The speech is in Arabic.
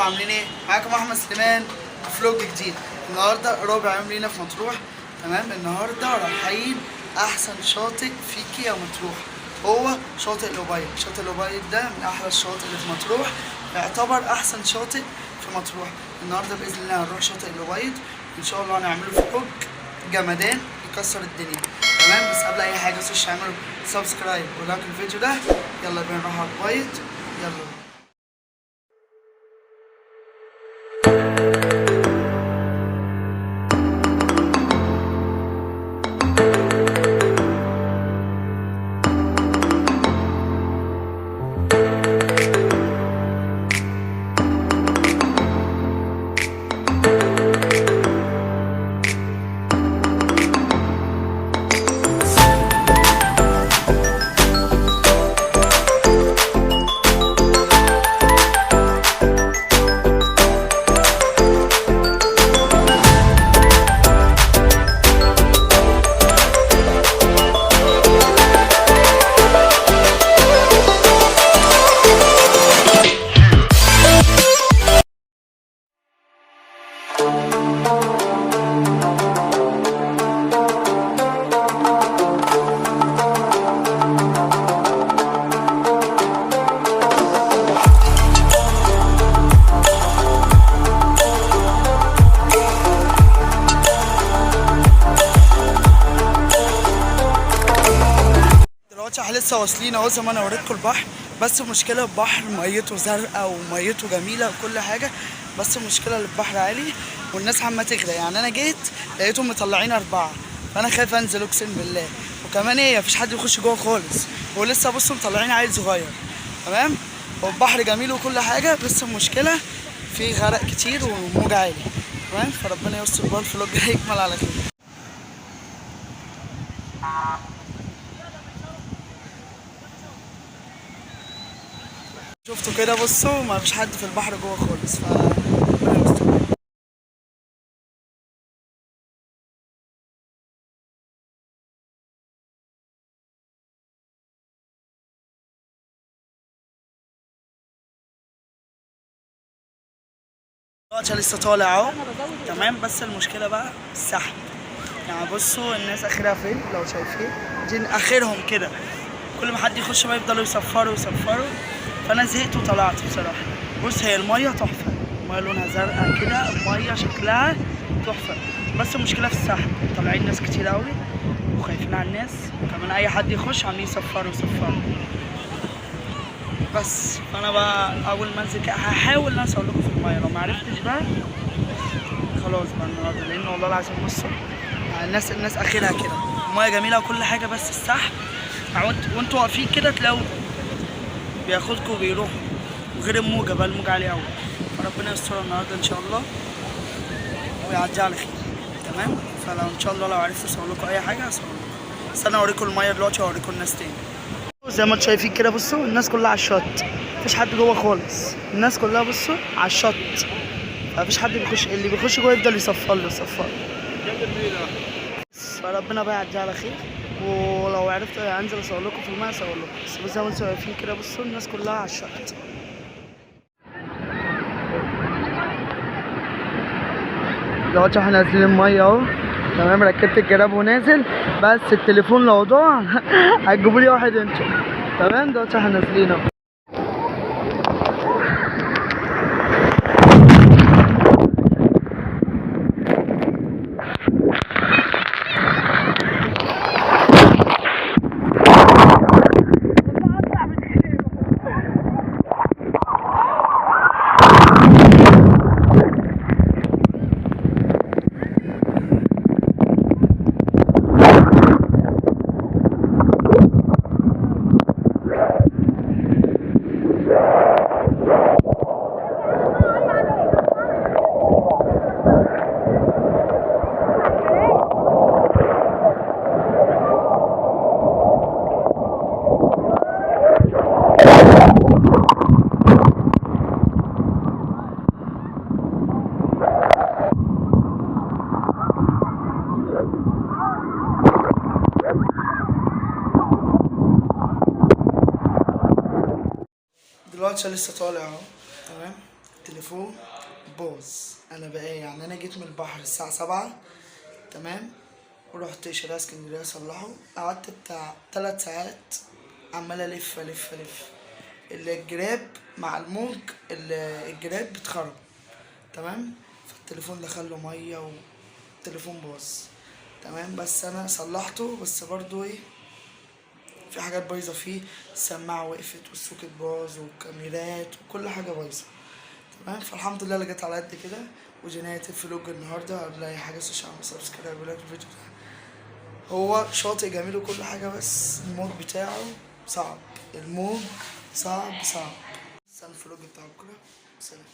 عاملين ايه؟ معاكم احمد سليمان فلوج جديد. النهارده رابع يوم لينا في مطروح. تمام، النهارده رايحين احسن شاطئ في كيا مطروح، هو شاطئ الأبيض. شاطئ الأبيض ده من احلى الشواطئ اللي في مطروح، يعتبر احسن شاطئ في مطروح. النهارده باذن الله هنروح شاطئ الأبيض، ان شاء الله هنعمله فلوج جمدان يكسر الدنيا. تمام، بس قبل اي حاجه متنسوش تعملوا سبسكرايب ولايك الفيديو ده. يلا بينا نروح على الأبيض، يلا بينا. دلوقتي احنا لسه واصلين اهو، زي ما انا وريتكم البحر. بس المشكله البحر ميته زرقاء وميته جميله وكل حاجه، بس المشكله البحر عالي والناس عماله تغرق. يعني انا جيت لقيتهم مطلعين 4، فانا خايف انزل اقسم بالله. وكمان ايه، مفيش حد يخش جوه خالص، ولسه بصوا مطلعين عيل صغير. تمام، هو البحر جميل وكل حاجه، بس المشكله في غرق كتير وموج عالي. تمام، فربنا يستر بقى الفلوج هيكمل على خير. شفتوا كده، بصوا ما فيش حد في البحر جوه خالص، دلوقتي لسه طالع اهو. تمام، بس المشكله بقى السحب. يعني بصوا الناس اخرها فين، لو شايفين دي اخرهم كده. كل ما حد يخش بقى يفضلوا يصفروا. فانا زهقت وطلعت بصراحه. بص، هي الميه تحفه، الميه لونها زرقاء كده، الميه شكلها تحفه، بس المشكله في السحب. طالعين ناس كتير قوي وخايفين على الناس، وكمان اي حد يخش عمالين يصفروا. بس فانا بقى اول ما انزل هحاول ان انا اصور لكم في الميه. لو ما عرفتش بقى خلاص بقى النهارده، لان والله العظيم بصوا الناس اخرها كده. الميه جميله وكل حاجه، بس السحب وانتوا واقفين كده تلاقوا بياخدكم وبيروحوا، وغير الموجه بقى، الموجه عاليه قوي. فربنا يستر النهارده ان شاء الله ويعدي على خير. تمام، فلو ان شاء الله لو عرفت اصور لكم اي حاجه هصور لكم، بس انا اوريكم الميه دلوقتي واوريكم الناس تاني. زي ما انتم شايفين كده، بصوا الناس كلها على الشط، مفيش حد جوه خالص. الناس كلها بصوا على الشط، مفيش حد بيخش. اللي بيخش جوه يفضل يصفر. فربنا بقى يعدي على خير، ولو عرفت انزل اصور لكم في الماء اصور لكم. بس زي ما انتم شايفين كده، بصوا الناس كلها على الشط. دلوقتي احنا نازلين الميه اهو. تمام، ركبت الجراب ونازل، بس التليفون لو ضاع هتجيبوا لي واحد انتوا. تمام، دلوقتي احنا نازلين اهو. دلوقتي لسه طالع اهو. تمام، التليفون باظ. انا بقى يعني انا جيت من البحر الساعة 7 تمام، ورحت شارع اسكندرية اصلحه، قعدت بتاع 3 ساعات عمال الف الف الف. الجراب مع الموج الجراب اتخرب تمام، فالتليفون دخله ميه والتليفون باظ تمام. بس انا صلحته، بس برضو ايه، في حاجات بايظه فيه، السماعه وقفت والسوكت باظ والكاميرات وكل حاجه بايظه تمام. فالحمد لله اللي جت على قد كده. ودي نهايه الفلوج النهارده. قبل اي حاجه اعمل سبسكرايب ولايك الفيديو ده. هو شاطئ جميل وكل حاجه، بس الموج بتاعه صعب، الموج صعب. بس انا الفلوج بتاع بكره. سلام.